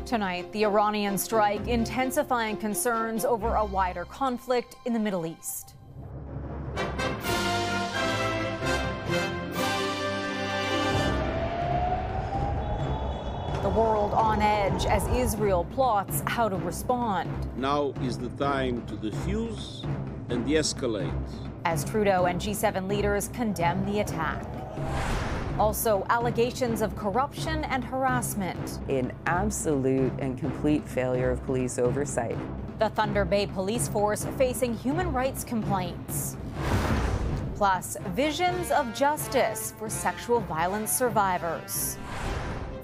Tonight, the Iranian strike intensifying concerns over a wider conflict in the Middle East. The world on edge as Israel plots how to respond. Now is the time to defuse and de-escalate. As Trudeau and G7 leaders condemn the attack. Also, allegations of corruption and harassment. An absolute and complete failure of police oversight. The Thunder Bay Police Force facing human rights complaints. Plus, visions of justice for sexual violence survivors.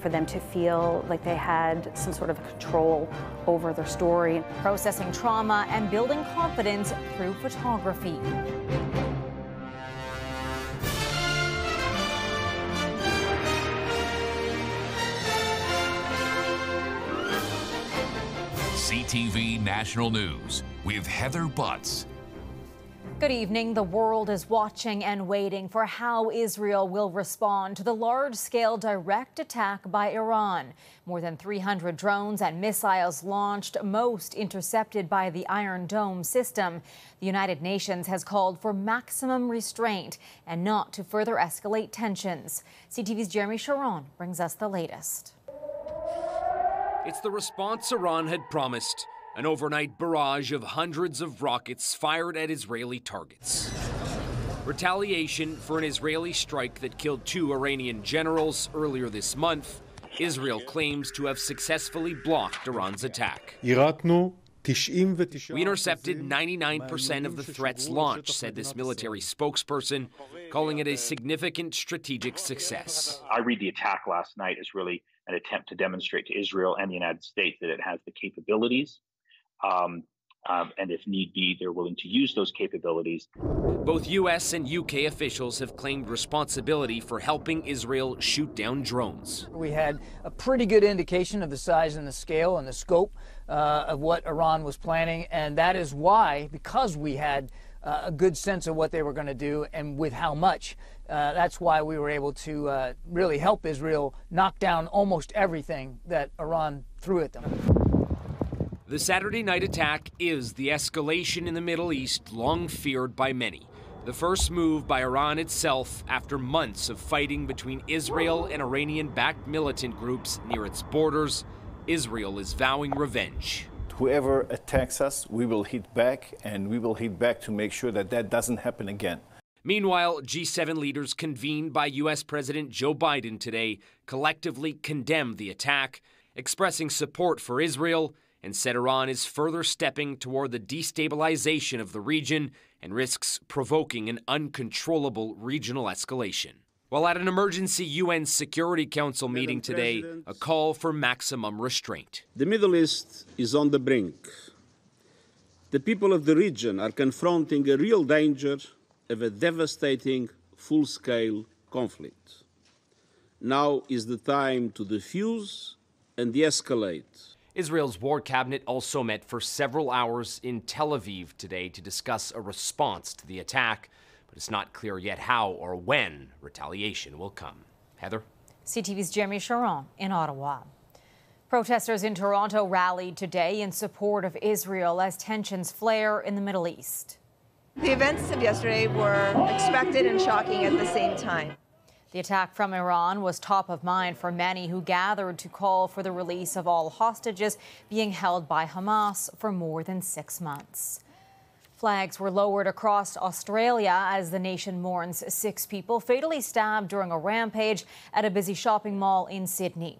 For them to feel like they had some sort of control over their story. Processing trauma and building confidence through photography. CTV National News with Heather Butts. Good evening. The world is watching and waiting for how Israel will respond to the large-scale direct attack by Iran. More than 300 drones and missiles launched, most intercepted by the Iron Dome system. The United Nations has called for maximum restraint and not to further escalate tensions. CTV's Jeremy Sharon brings us the latest. It's the response Iran had promised. An overnight barrage of hundreds of rockets fired at Israeli targets. Retaliation for an Israeli strike that killed 2 Iranian generals earlier this month. Israel claims to have successfully blocked Iran's attack. We intercepted 99% of the threats launched, said this military spokesperson, calling it a significant strategic success. I read the attack last night as really an attempt to demonstrate to Israel and the United States that it has the capabilities. And if need be, they're willing to use those capabilities. Both U.S. and U.K. officials have claimed responsibility for helping Israel shoot down drones. We had a pretty good indication of the size and the scale and the scope of what Iran was planning, and that is why, because we had a good sense of what they were going to do and with how much, that's why we were able to really help Israel knock down almost everything that Iran threw at them. The Saturday night attack is the escalation in the Middle East long feared by many. The first move by Iran itself after months of fighting between Israel and Iranian-backed militant groups near its borders. Israel is vowing revenge. Whoever attacks us, we will hit back, and we will hit back to make sure that that doesn't happen again. Meanwhile, G7 leaders convened by U.S. President Joe Biden today collectively condemned the attack, expressing support for Israel, and said Iran is further stepping toward the destabilization of the region and risks provoking an uncontrollable regional escalation. While at an emergency UN Security Council meeting today, a call for maximum restraint. The Middle East is on the brink. The people of the region are confronting a real danger of a devastating, full-scale conflict. Now is the time to defuse and de-escalate. Israel's war cabinet also met for several hours in Tel Aviv today to discuss a response to the attack, but it's not clear yet how or when retaliation will come. Heather? CTV's Jeremy Sharon in Ottawa. Protesters in Toronto rallied today in support of Israel as tensions flare in the Middle East. The events of yesterday were expected and shocking at the same time. The attack from Iran was top of mind for many who gathered to call for the release of all hostages being held by Hamas for more than 6 months. Flags were lowered across Australia as the nation mourns 6 people fatally stabbed during a rampage at a busy shopping mall in Sydney.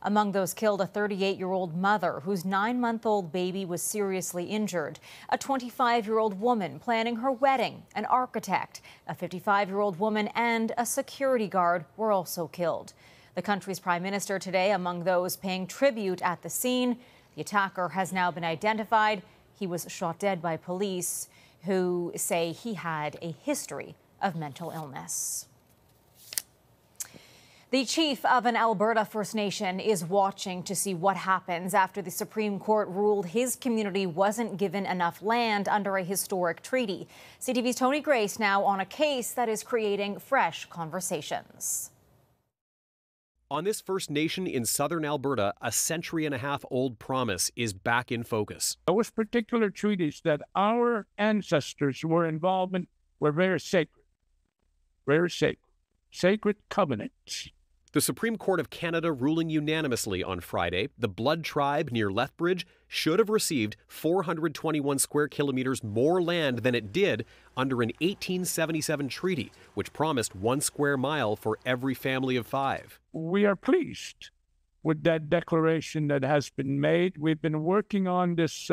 Among those killed, a 38-year-old mother whose 9-month-old baby was seriously injured, a 25-year-old woman planning her wedding, an architect, a 55-year-old woman, and a security guard were also killed. The country's prime minister today among those paying tribute at the scene. The attacker has now been identified. He was shot dead by police who say he had a history of mental illness. The chief of an Alberta First Nation is watching to see what happens after the Supreme Court ruled his community wasn't given enough land under a historic treaty. CTV's Tony Grace now on a case that is creating fresh conversations. On this First Nation in southern Alberta, a century-and-a-half-old promise is back in focus. Those particular treaties that our ancestors were involved in were very sacred. Very sacred. Sacred covenants. The Supreme Court of Canada ruling unanimously on Friday, the Blood Tribe near Lethbridge should have received 421 square kilometers more land than it did under an 1877 treaty, which promised 1 square mile for every family of 5. We are pleased with that declaration that has been made. We've been working on this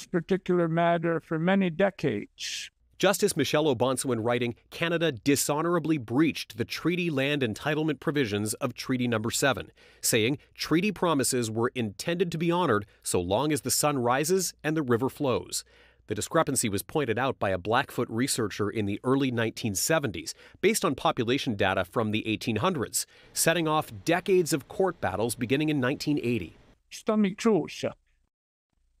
particular matter for many decades. Justice Michelle O'Bonsawin writing, Canada dishonorably breached the treaty land entitlement provisions of Treaty Number 7, saying treaty promises were intended to be honored so long as the sun rises and the river flows. The discrepancy was pointed out by a Blackfoot researcher in the early 1970s, based on population data from the 1800s, setting off decades of court battles beginning in 1980.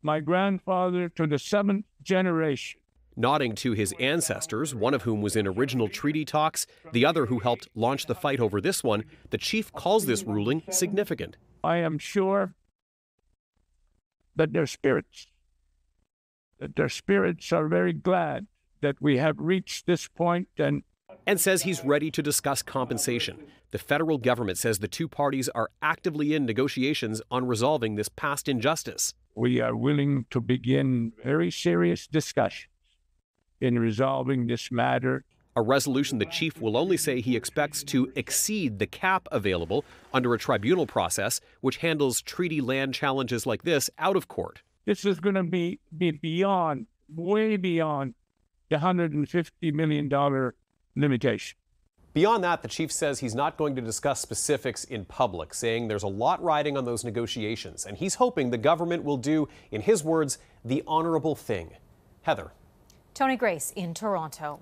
My grandfather to the 7th generation. Nodding to his ancestors, one of whhom was in original treaty talks, the other who helped launch the fight over this one, the chief calls this ruling significant. I am sure that their spirits are very glad that we have reached this point and says he's ready to discuss compensation. The federal government says the two parties are actively in negotiations on resolving this past injustice. We are willing to begin very serious discussion in resolving this matter. A resolution the chief will only say he expects to exceed the cap available under a tribunal process, which handles treaty land challenges like this out of court. This is going to be beyond, way beyond the $150 million limitation. Beyond that, the chief says he's not going to discuss specifics in public, saying there's a lot riding on those negotiations, and he's hoping the government will do, in his words, the honorable thing. Heather. Tony Grace in Toronto.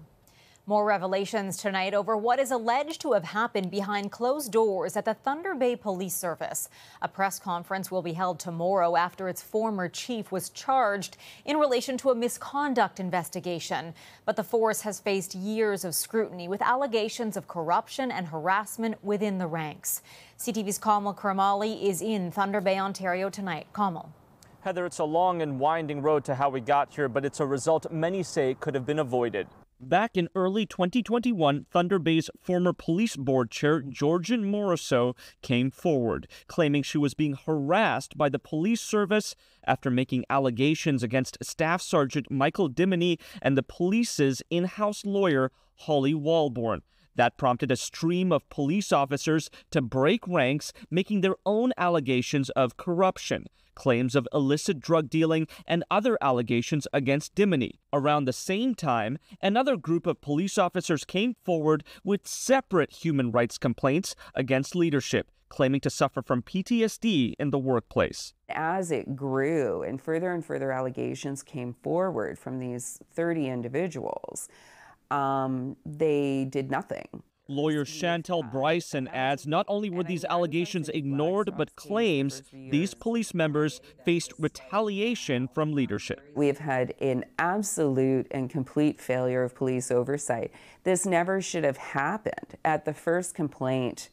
More revelations tonight over what is alleged to have happened behind closed doors at the Thunder Bay Police Service. A press conference will be held tomorrow after its former chief was charged in relation to a misconduct investigation. But the force has faced years of scrutiny with allegations of corruption and harassment within the ranks. CTV's Kamal Karamali is in Thunder Bay, Ontario tonight. Kamal. Heather, it's a long and winding road to how we got here, but it's a result many say could have been avoided. Back in early 2021, Thunder Bay's former police board chair, Georgian Morisseau, came forward, claiming she was being harassed by the police service after making allegations against Staff Sergeant Michael Dimony and the police's in-house lawyer, Holly Walborn. That prompted a stream of police officers to break ranks, making their own allegations of corruption, claims of illicit drug dealing, and other allegations against Dimony. Around the same time, another group of police officers came forward with separate human rights complaints against leadership, claiming to suffer from PTSD in the workplace. As it grew and further allegations came forward from these 30 individuals, they did nothing. Lawyer Chantel Bryson adds not only were these allegations ignored, but claims these police members faced retaliation from leadership. We have had an absolute and complete failure of police oversight. This never should have happened. At the first complaint,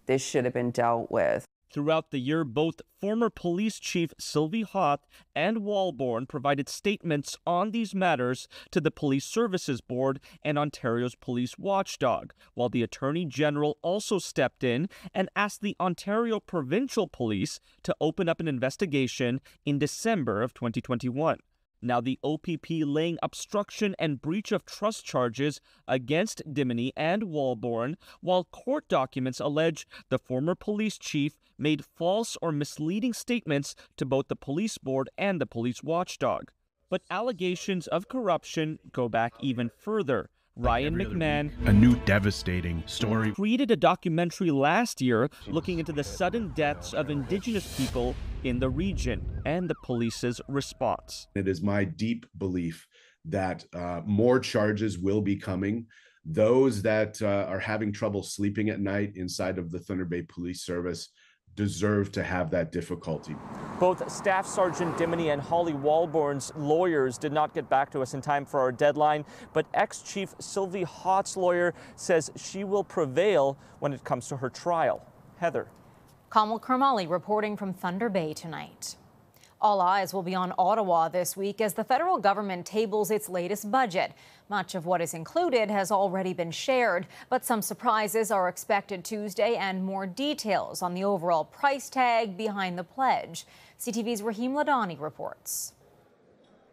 this should have been dealt with. Throughout the year, both former police chief Sylvie Hoth and Walborn provided statements on these matters to the Police Services Board and Ontario's police watchdog, while the Attorney General also stepped in and asked the Ontario Provincial Police to open up an investigation in December of 2021. Now the OPP laying obstruction and breach of trust charges against Dimony and Walborn, while court documents allege the former police chief made false or misleading statements to both the police board and the police watchdog. But allegations of corruption go back even further. Ryan McMahon, a new devastating story, created a documentary last year looking into the sudden deaths of Indigenous people in the region and the police's response. It is my deep belief that more charges will be coming. Those that are having trouble sleeping at night inside of the Thunder Bay Police Service deserve to have that difficulty. Both Staff Sergeant Dimony and Holly Walborn's lawyers did not get back to us in time for our deadline, but ex-Chief Sylvie Hoth's lawyer says she will prevail when it comes to her trial. Heather. Kamal Karmali reporting from Thunder Bay tonight. All eyes will be on Ottawa this week as the federal government tables its latest budget. Much of what is included has already been shared, but some surprises are expected Tuesday and more details on the overall price tag behind the pledge. CTV's Rahim Ladani reports.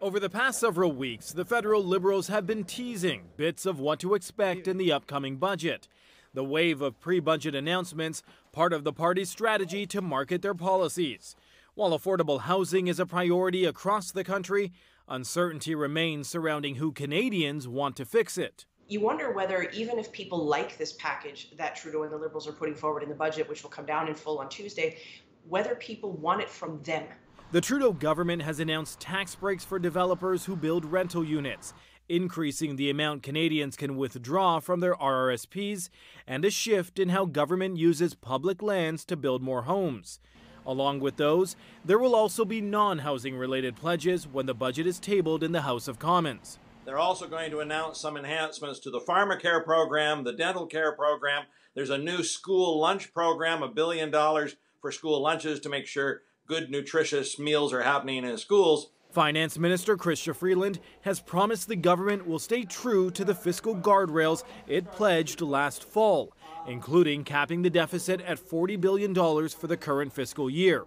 Over the past several weeks, the federal Liberals have been teasing bits of what to expect in the upcoming budget. The wave of pre-budget announcements, part of the party's strategy to market their policies. While affordable housing is a priority across the country, uncertainty remains surrounding who Canadians want to fix it. You wonder whether, even if people like this package that Trudeau and the Liberals are putting forward in the budget, which will come down in full on Tuesday, whether people want it from them. The Trudeau government has announced tax breaks for developers who build rental units, increasing the amount Canadians can withdraw from their RRSPs, and a shift in how government uses public lands to build more homes. Along with those, there will also be non-housing related pledges when the budget is tabled in the House of Commons. They're also going to announce some enhancements to the pharmacare program, the dental care program. There's a new school lunch program, $1 billion for school lunches to make sure good, nutritious meals are happening in schools. Finance Minister Chrystia Freeland has promised the government will stay true to the fiscal guardrails it pledged last fall, including capping the deficit at $40 billion for the current fiscal year.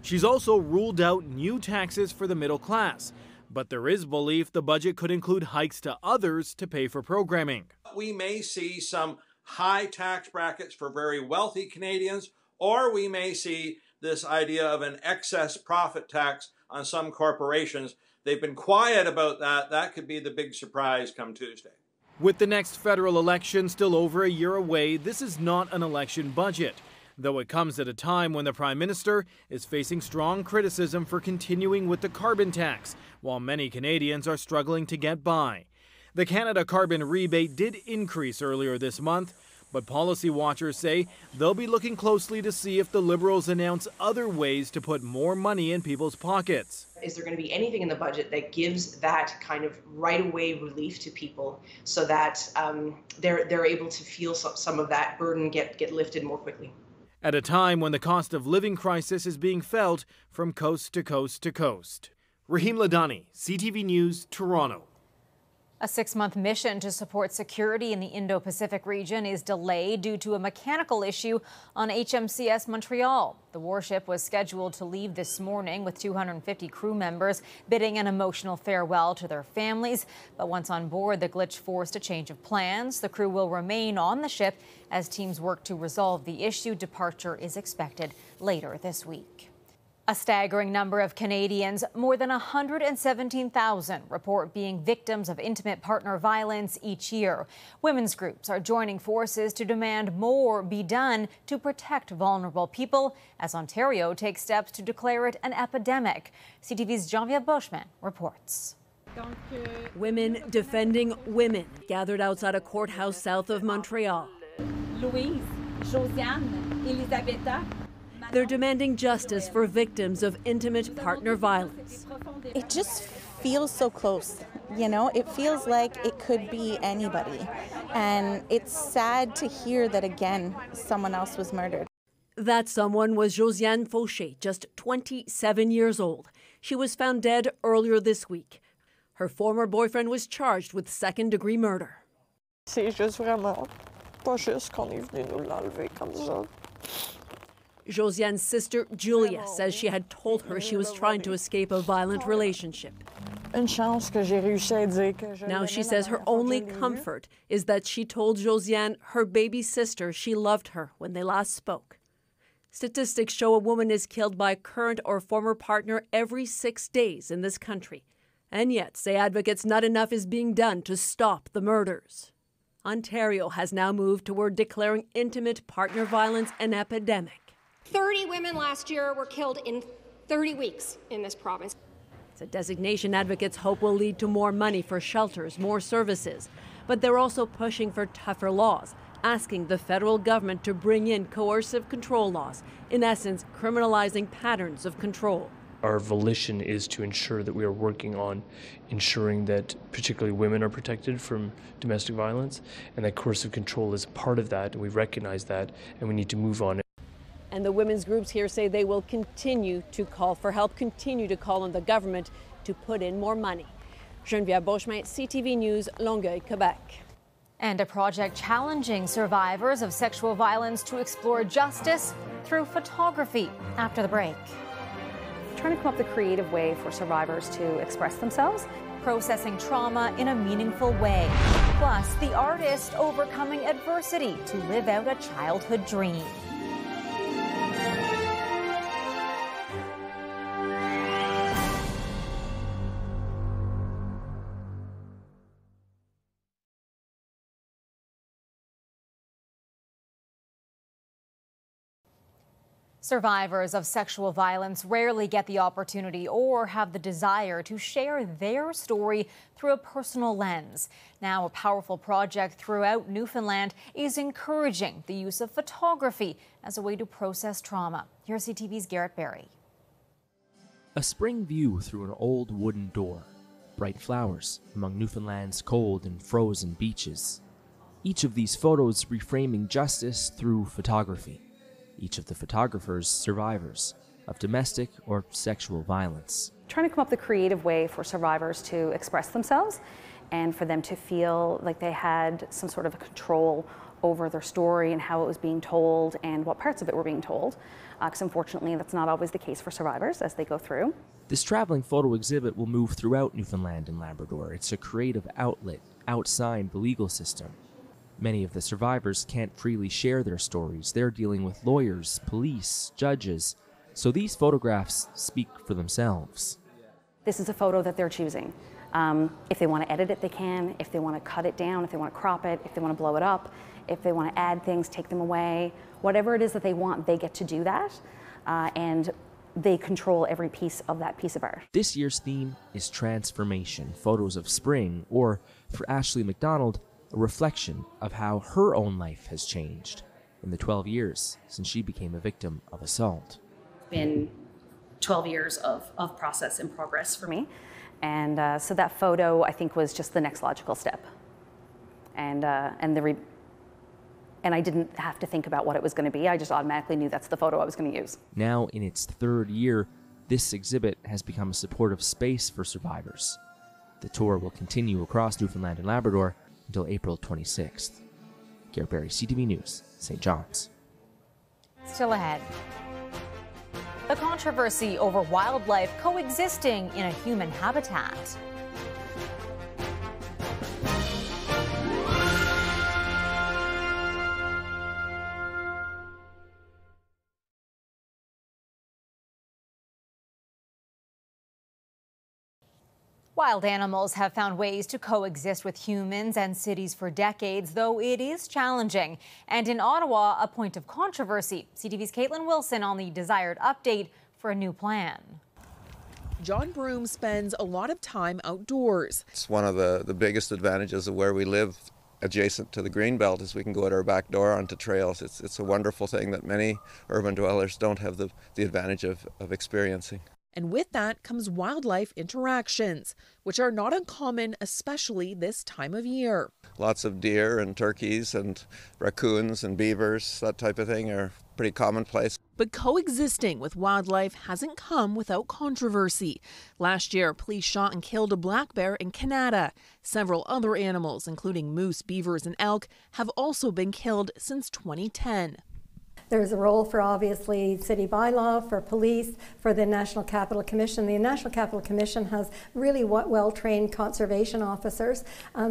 She's also ruled out new taxes for the middle class, but there is belief the budget could include hikes to others to pay for programming. We may see some high tax brackets for very wealthy Canadians, or we may see this idea of an excess profit tax on some corporations. They've been quiet about that. That could be the big surprise come Tuesday. With the next federal election still over a year away, this is not an election budget, though it comes at a time when the Prime Minister is facing strong criticism for continuing with the carbon tax, while many Canadians are struggling to get by. The Canada carbon rebate did increase earlier this month, but policy watchers say they'll be looking closely to see if the Liberals announce other ways to put more money in people's pockets. Is there going to be anything in the budget that gives that kind of right-away relief to people so that they're able to feel some of that burden get lifted more quickly? At a time when the cost of living crisis is being felt from coast to coast to coast. Rahim Ladani, CTV News, Toronto. A 6-month mission to support security in the Indo-Pacific region is delayed due to a mechanical issue on HMCS Montreal. The warship was scheduled to leave this morning with 250 crew members bidding an emotional farewell to their families. But once on board, the glitch forced a change of plans. The crew will remain on the ship as teams work to resolve the issue. Departure is expected later this week. A staggering number of Canadians, more than 117,000, report being victims of intimate partner violence each year. Women's groups are joining forces to demand more be done to protect vulnerable people as Ontario takes steps to declare it an epidemic. CTV's Geneviève Bushman reports. Women defending women gathered outside a courthouse south of Montreal. Louise, Josiane, Elisabetta. They're demanding justice for victims of intimate partner violence. It just feels so close, you know? It feels like it could be anybody. And it's sad to hear that, again, someone else was murdered. That someone was Josiane Fauché, just 27 years old. She was found dead earlier this week. Her former boyfriend was charged with second-degree murder. C'est juste vraiment pas juste qu'on est venu nous l'enlever comme ça. Josiane's sister, Julia, says she had told her she was trying to escape a violent relationship. Now she says her only comfort is that she told Josiane, her baby sister, she loved her when they last spoke. Statistics show a woman is killed by a current or former partner every 6 days in this country. And yet, say advocates, not enough is being done to stop the murders. Ontario has now moved toward declaring intimate partner violence an epidemic. 30 women last year were killed in 30 weeks in this province. It's a designation advocates hope will lead to more money for shelters, more services. But they're also pushing for tougher laws, asking the federal government to bring in coercive control laws, in essence, criminalizing patterns of control. Our volition is to ensure that we are working on ensuring that particularly women are protected from domestic violence, and that coercive control is part of that, and we recognize that, and we need to move on it. And the women's groups here say they will continue to call for help, continue to call on the government to put in more money. Geneviève Beauchemin, CTV News, Longueuil, Quebec. And a project challenging survivors of sexual violence to explore justice through photography. After the break. Trying to come up with a creative way for survivors to express themselves. Processing trauma in a meaningful way. Plus, the artist overcoming adversity to live out a childhood dream. Survivors of sexual violence rarely get the opportunity or have the desire to share their story through a personal lens. Now, a powerful project throughout Newfoundland is encouraging the use of photography as a way to process trauma. Here's CTV's Garrett Berry. A spring view through an old wooden door. Bright flowers among Newfoundland's cold and frozen beaches. Each of these photos reframing justice through photography. Each of the photographers survivors of domestic or sexual violence. Trying to come up with a creative way for survivors to express themselves and for them to feel like they had some sort of a control over their story and how it was being told and what parts of it were being told. Because unfortunately, that's not always the case for survivors as they go through. This traveling photo exhibit will move throughout Newfoundland and Labrador. It's a creative outlet outside the legal system. Many of the survivors can't freely share their stories. They're dealing with lawyers, police, judges. So these photographs speak for themselves. This is a photo that they're choosing. If they want to edit it, they can. If they want to cut it down, if they want to crop it, if they want to blow it up, if they want to add things, take them away. Whatever it is that they want, they get to do that. And they control every piece of that piece of art. This year's theme is transformation, photos of spring, or for Ashley McDonald, a reflection of how her own life has changed in the 12 years since she became a victim of assault. It's been 12 years of process and progress for me. And so that photo, I think, was just the next logical step. And I didn't have to think about what it was going to be. I just automatically knew that's the photo I was going to use. Now, in its third year, this exhibit has become a supportive space for survivors. The tour will continue across Newfoundland and Labrador until April 26th. Garrett Berry, CTV News, St. John's. Still ahead. The controversy over wildlife coexisting in a human habitat. Wild animals have found ways to coexist with humans and cities for decades, though it is challenging. And in Ottawa, a point of controversy. CTV's Caitlin Wilson on the desired update for a new plan. John Broom spends a lot of time outdoors. It's one of the biggest advantages of where we live adjacent to the Greenbelt is we can go out our back door onto trails. It's a wonderful thing that many urban dwellers don't have the advantage of experiencing. And with that comes wildlife interactions, which are not uncommon, especially this time of year. Lots of deer and turkeys and raccoons and beavers, that type of thing, are pretty commonplace. But coexisting with wildlife hasn't come without controversy. Last year, police shot and killed a black bear in Canada. Several other animals, including moose, beavers, and elk, have also been killed since 2010. There's a role for, obviously, city bylaw, for police, for the National Capital Commission. The National Capital Commission has really well-trained conservation officers,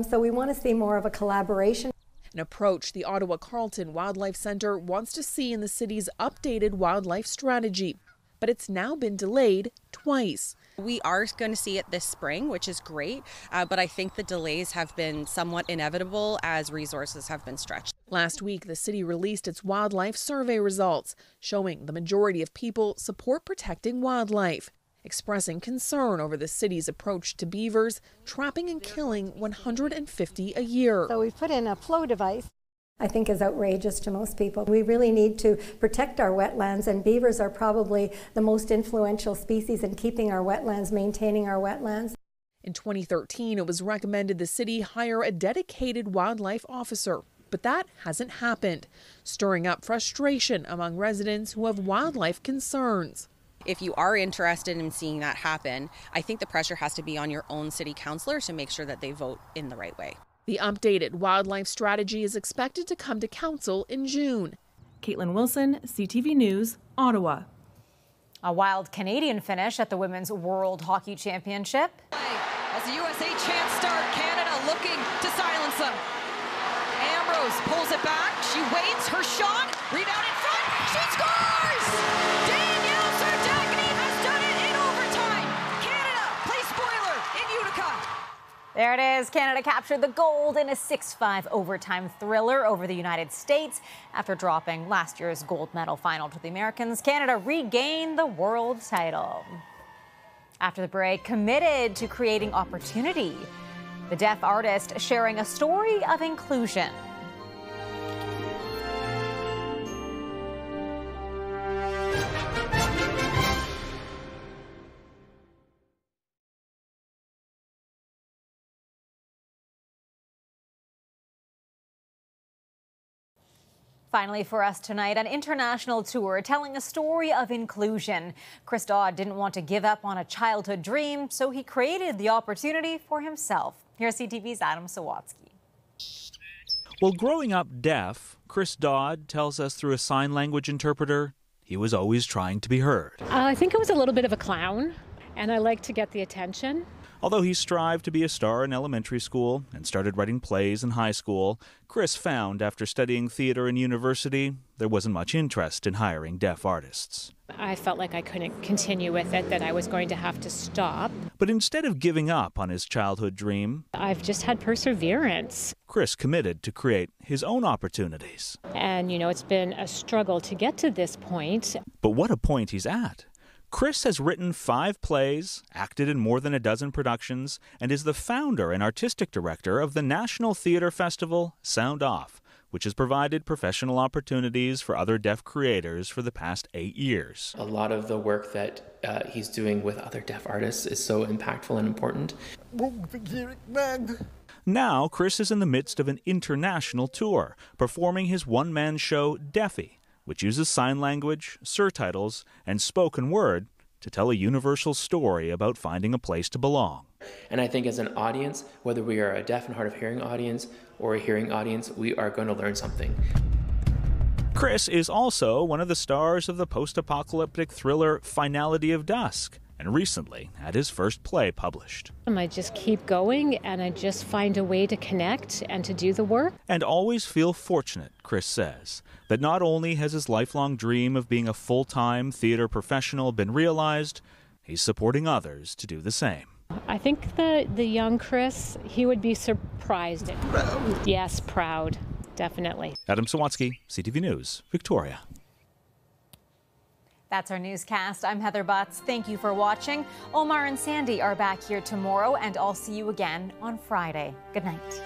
so we want to see more of a collaboration. An approach the Ottawa Carleton Wildlife Centre wants to see in the city's updated wildlife strategy, but it's now been delayed twice. We are going to see it this spring, which is great, but I think the delays have been somewhat inevitable as resources have been stretched. Last week, the city released its wildlife survey results, showing the majority of people support protecting wildlife, expressing concern over the city's approach to beavers, trapping and killing 150 a year. So we put in a flow device. I think is outrageous to most people. We really need to protect our wetlands, and beavers are probably the most influential species in keeping our wetlands, maintaining our wetlands. In 2013, it was recommended the city hire a dedicated wildlife officer. But that hasn't happened, stirring up frustration among residents who have wildlife concerns. If you are interested in seeing that happen, I think the pressure has to be on your own city councillor to make sure that they vote in the right way. The updated wildlife strategy is expected to come to council in June. Caitlin Wilson, CTV News, Ottawa. A wild Canadian finish at the Women's World Hockey Championship. As the USA chants start, Canada looking to silence them. Ambrose pulls it back. She waits. Her shot. Rebound in front. She scores! Danielle Sardagny has done it in overtime. Canada plays spoiler in Utica. There it is. Canada captured the gold in a 6-5 overtime thriller over the United States. After dropping last year's gold medal final to the Americans, Canada regained the world title. After the break, committed to creating opportunity. The deaf artist sharing a story of inclusion. Finally for us tonight, an international tour telling a story of inclusion. Chris Dodd didn't want to give up on a childhood dream, so he created the opportunity for himself. Here's CTV's Adam Sawatsky. Well, growing up deaf, Chris Dodd tells us through a sign language interpreter, he was always trying to be heard. I think I was a little bit of a clown, and I like to get the attention. Although he strived to be a star in elementary school and started writing plays in high school, Chris found after studying theater in university, there wasn't much interest in hiring deaf artists. I felt like I couldn't continue with it, that I was going to have to stop. But instead of giving up on his childhood dream, I've just had perseverance. Chris committed to create his own opportunities. And, you know, it's been a struggle to get to this point. But what a point he's at. Chris has written 5 plays, acted in more than a dozen productions, and is the founder and artistic director of the National Theatre Festival Sound Off, which has provided professional opportunities for other deaf creators for the past 8 years. A lot of the work that he's doing with other deaf artists is so impactful and important. Now, Chris is in the midst of an international tour, performing his one-man show, Deafy, which uses sign language, surtitles, and spoken word to tell a universal story about finding a place to belong. And I think as an audience, whether we are a deaf and hard of hearing audience or a hearing audience, we are going to learn something. Chris is also one of the stars of the post-apocalyptic thriller Finality of Dusk, and recently had his first play published. I just keep going, and I just find a way to connect and to do the work. And always feel fortunate, Chris says, that not only has his lifelong dream of being a full-time theater professional been realized, he's supporting others to do the same. I think the young Chris, he would be surprised. Proud. Yes, proud, definitely. Adam Sawatsky, CTV News, Victoria. That's our newscast. I'm Heather Butts. Thank you for watching. Omar and Sandy are back here tomorrow, and I'll see you again on Friday. Good night.